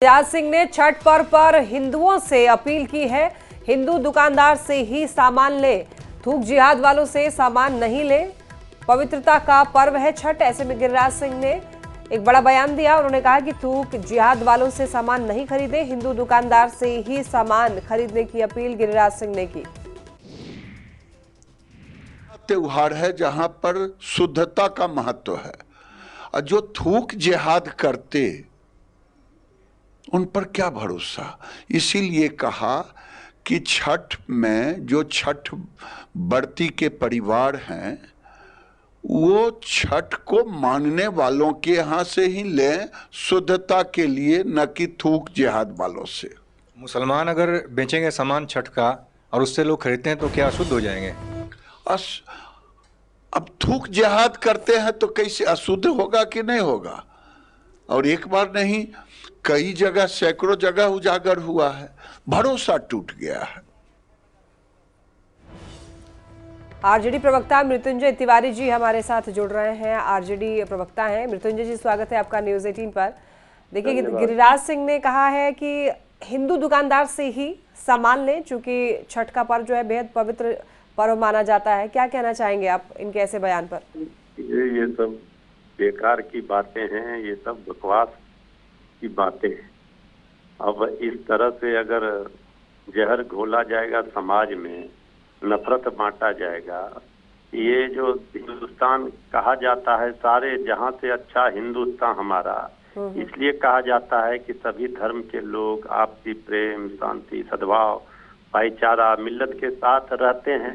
गिरिराज सिंह ने छठ पर्व पर हिंदुओं से अपील की है, हिंदू दुकानदार से ही सामान ले, थूक जिहाद वालों से सामान नहीं ले। पवित्रता का पर्व है छठ, ऐसे में गिरिराज सिंह ने एक बड़ा बयान दिया। उन्होंने कहा कि थूक जिहाद वालों से सामान नहीं खरीदे, हिंदू दुकानदार से ही सामान खरीदने की अपील गिरिराज सिंह ने की। त्योहार है जहां पर शुद्धता का महत्व है और जो थूक जिहाद करते उन पर क्या भरोसा। इसीलिए कहा कि छठ में जो छठ व्रती के परिवार हैं वो छठ को मानने वालों के यहाँ से ही लें, शुद्धता के लिए, न कि थूक जिहाद वालों से। मुसलमान अगर बेचेंगे सामान छठ का और उससे लोग खरीदते हैं तो क्या अशुद्ध हो जाएंगे? अब थूक जिहाद करते हैं तो कैसे अशुद्ध होगा कि नहीं होगा। और एक बार नहीं, कई जगह, सैकड़ों जगह उजागर हुआ है, भरोसा टूट गया है। आरजेडी प्रवक्ता मृत्युंजय तिवारी जी हमारे साथ जुड़ रहे हैं। आरजेडी प्रवक्ता हैं मृत्युंजय जी, स्वागत है आपका न्यूज़ 18 पर। देखिए, गिरिराज सिंह ने कहा है कि हिंदू दुकानदार से ही सामान लें, चूंकि छठ का पर्व जो है बेहद पवित्र पर्व माना जाता है। क्या कहना चाहेंगे आप इनके ऐसे बयान पर? ये सब बेकार की बातें हैं, ये सब बकवास की बातें हैं। अब इस तरह से अगर जहर घोला जाएगा, समाज में नफरत बांटा जाएगा। ये जो हिंदुस्तान कहा जाता है, सारे जहां से अच्छा हिंदुस्तान हमारा, इसलिए कहा जाता है कि सभी धर्म के लोग आपसी प्रेम, शांति, सद्भाव, भाईचारा, मिल्लत के साथ रहते हैं।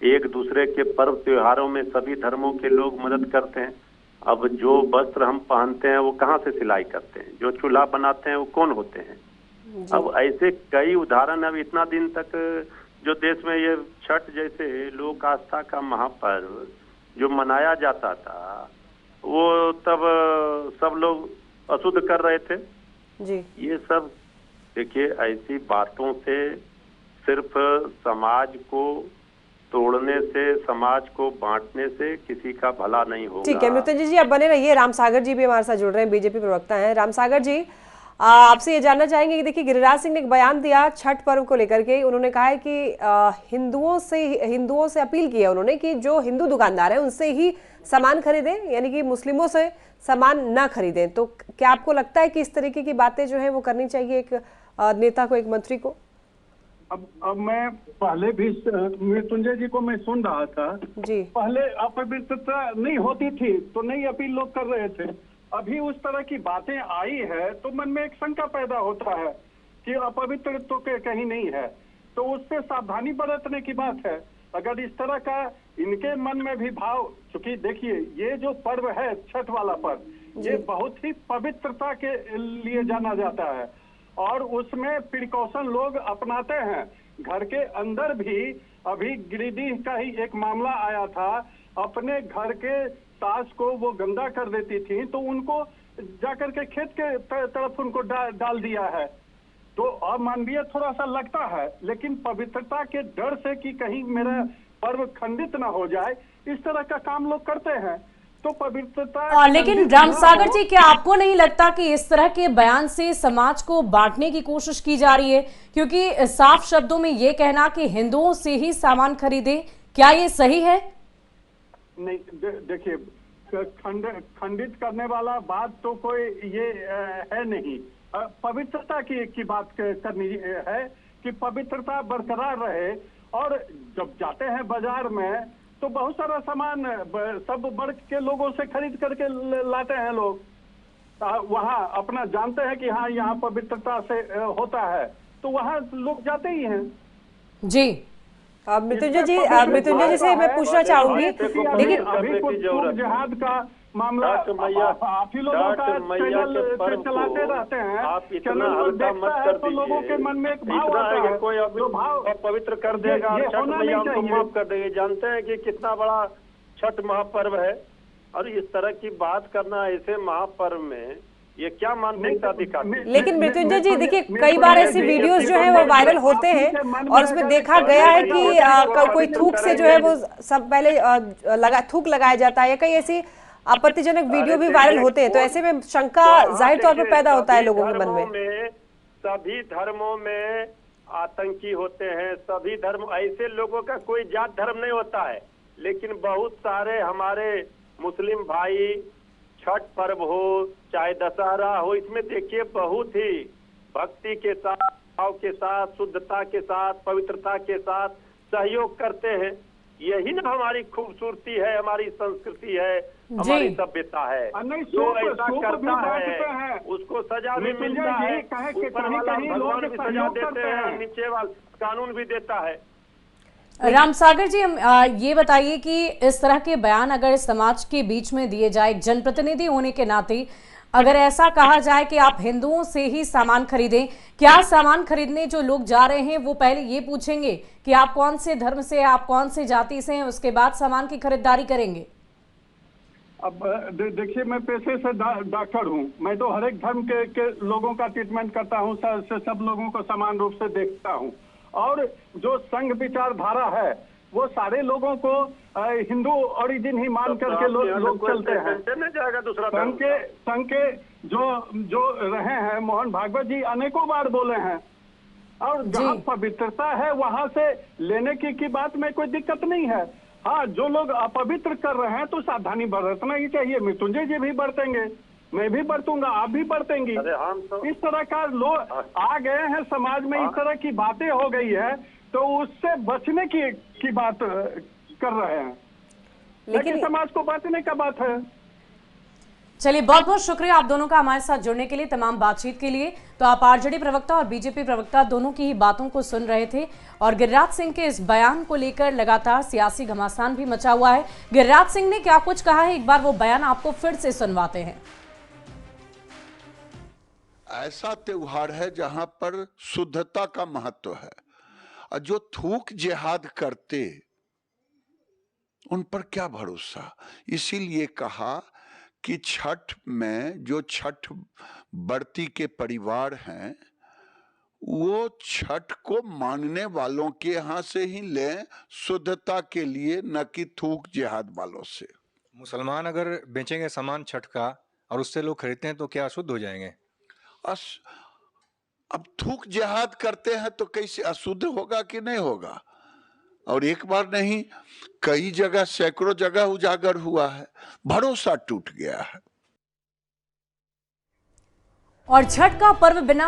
एक दूसरे के पर्व त्योहारों में सभी धर्मों के लोग मदद करते हैं। अब जो वस्त्र हम पहनते हैं वो कहाँ से सिलाई करते हैं, जो चूल्हा बनाते हैं वो कौन होते हैं। अब ऐसे कई उदाहरण। अब इतना दिन तक जो देश में ये छठ जैसे लोक आस्था का महापर्व जो मनाया जाता था, वो तब सब लोग अशुद्ध कर रहे थे जी। ये सब देखिए, ऐसी बातों से सिर्फ समाज को तोड़ने से, समाज को बांटने से किसी का भला नहीं होगा। ठीक है मृत्युंजय जी, आप बने रहिए। राम सागर जी भी हमारे साथ जुड़ रहे हैं, बीजेपी प्रवक्ता हैं। राम सागर जी, आपसे ये जानना चाहेंगे कि देखिए, गिरिराज सिंह ने एक बयान दिया छठ पर्व को लेकर के। उन्होंने कहा है कि हिंदुओं से अपील की है उन्होंने कि जो हिंदू दुकानदार हैं उनसे ही सामान खरीदें, यानी कि मुस्लिमों से सामान ना खरीदें। तो क्या आपको लगता है कि इस तरीके की बातें जो है वो करनी चाहिए एक नेता को, एक मंत्री को? अब मैं पहले भी मृत्युंजय जी को मैं सुन रहा था जी। पहले अपवित्रता नहीं होती थी तो नहीं अपील लोग कर रहे थे। अभी उस तरह की बातें आई है तो मन में एक शंका पैदा होता है कि अपवित्र तो कहीं नहीं है, तो उससे सावधानी बरतने की बात है। अगर इस तरह का इनके मन में भी भाव, चूंकि देखिए ये जो पर्व है छठ वाला पर्व, ये बहुत ही पवित्रता के लिए जाना जाता है और उसमें प्रिकॉशन लोग अपनाते हैं। घर के अंदर भी अभी गिरिडीह का ही एक मामला आया था, अपने घर के सास को वो गंदा कर देती थी तो उनको जाकर के खेत के तरफ उनको डाल दिया है। तो अमानवीय थोड़ा सा लगता है, लेकिन पवित्रता के डर से कि कहीं मेरा पर्व खंडित ना हो जाए, इस तरह का काम लोग करते हैं। तो पवित्रता। लेकिन राम सागर जी, क्या आपको नहीं लगता कि इस तरह के बयान से समाज को बांटने की कोशिश की जा रही है? क्योंकि साफ शब्दों में ये कहना कि हिंदुओं से ही सामान खरीदे, क्या ये सही है? नहीं, देखिए, खंडित करने वाला बात तो कोई ये है नहीं। पवित्रता की बात करनी है कि पवित्रता बरकरार रहे। और जब जाते हैं बाजार में तो बहुत सारा सामान सब वर्ग के लोगों से खरीद करके लाते हैं लोग। वहाँ अपना जानते हैं कि हाँ यहाँ पवित्रता से होता है तो वहाँ लोग जाते ही हैं। जी। मृत्युंजय जी से मैं पूछना चाहूंगी, देखिए अभी कुछ जिहाद का मामला आप ही लोगों का चैनल चलाते रहते हैं, चैनल पर देखता है तो लोगों के मन में एक भाव आता है, कोई भाव पवित्र कर देगा, छठ मैया उनको माफ कर देंगे। जानते हैं कि कितना बड़ा छठ महापर्व है और इस तरह की बात करना ऐसे महापर्व में ये क्या मानसिकता दिखाती। लेकिन मृत्युंजय जी देखिए, कई बार ऐसी वीडियोस जो है वो वायरल होते हैं और उसमें देखा गया है कि कोई थूक से जो है वो सब पहले थूक लगाया जाता है, या कई ऐसी आपत्तिजनक वीडियो भी अरे वायरल देखिए, होते हैं, तो ऐसे में शंका तो हाँ, जाहिर तौर पर देखिए, पैदा होता है सभी लोगों के मन धर्मों में। सभी धर्मों में आतंकी होते हैं। सभी धर्म, ऐसे लोगों का कोई जात धर्म नहीं होता है, लेकिन बहुत सारे हमारे मुस्लिम भाई छठ पर्व हो चाहे दशहरा हो, इसमें देखिए बहुत ही भक्ति के साथ, भाव के साथ, शुद्धता के साथ, पवित्रता के साथ सहयोग करते हैं। यही ना हमारी खूबसूरती है, हमारी संस्कृति है, हमारी सभ्यता है। नहीं, जो ऐसा सूप भी करता बांटते हैं, है उसको सजा भी मृत्युंजय मिलता जी है, कहे कि ऊपर कहीं वाला कहीं भगवान लोग भी सजा सहयोग देते करते हैं, हैं। नीचे वाला कानून भी देता है। रामसागर जी, ये बताइए कि इस तरह के बयान अगर समाज के बीच में दिए जाए, एक जनप्रतिनिधि होने के नाते अगर ऐसा कहा जाए कि आप हिंदुओं से ही सामान खरीदें, क्या सामान खरीदने जो लोग जा रहे हैं वो पहले ये पूछेंगे कि आप कौन से धर्म से, आप कौन से जाति से हैं, उसके बाद सामान की खरीदारी करेंगे? अब देखिए, मैं पेशे से डॉक्टर हूँ। मैं तो हर एक धर्म के लोगों का ट्रीटमेंट करता हूँ, सब लोगों को समान रूप से देखता हूँ। और जो संघ विचारधारा है वो सारे लोगों को हिंदू ओरिजिन ही मान करके लोग चलते हैं। जाएगा दूसरा संघ के जो रहे हैं, मोहन भागवत जी अनेकों बार बोले हैं। और जहाँ पवित्रता है वहां से लेने की बात में कोई दिक्कत नहीं है। हाँ, जो लोग अपवित्र कर रहे हैं तो सावधानी बरतना ही चाहिए। मृत्युंजय जी भी बरतेंगे, मैं भी बरतूंगा, आप भी बरतेंगी। इस तरह का लोग आ गए हैं समाज में, इस तरह की बातें हो गई है, तो उससे बचने की बात कर रहे हैं, लेकिन समाज को बांटने का बात है। चलिए, बहुत बहुत शुक्रिया आप दोनों का हमारे साथ जुड़ने के लिए, तमाम बातचीत के लिए। तो आप आरजेडी प्रवक्ता और बीजेपी प्रवक्ता दोनों की ही बातों को सुन रहे थे और गिरिराज सिंह के इस बयान को लेकर लगातार सियासी घमासान भी मचा हुआ है। गिरिराज सिंह ने क्या कुछ कहा है, एक बार वो बयान आपको फिर से सुनवाते हैं। ऐसा त्योहार है जहां पर शुद्धता का महत्व है, और जो थूक जिहाद करते उन पर क्या भरोसा। इसीलिए कहा कि छठ में जो छठ व्रती के परिवार हैं वो छठ को मानने वालों के यहाँ से ही लें, शुद्धता के लिए, न कि थूक जिहाद वालों से। मुसलमान अगर बेचेंगे सामान छठ का और उससे लोग खरीदते हैं तो क्या अशुद्ध हो जाएंगे? अब थूक जिहाद करते हैं तो कैसे अशुद्ध होगा कि नहीं होगा? और एक बार नहीं, कई जगह, सैकड़ों जगह उजागर हुआ है, भरोसा टूट गया है। और छठ का पर्व बिना